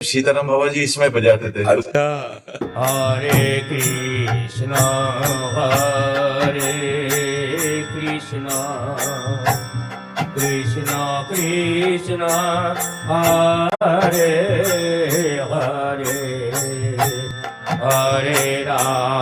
सीताराम बाबाजी इसमें बजाते थे। अच्छा। हरे कृष्णा कृष्णा कृष्णा हरे हरे हरे राम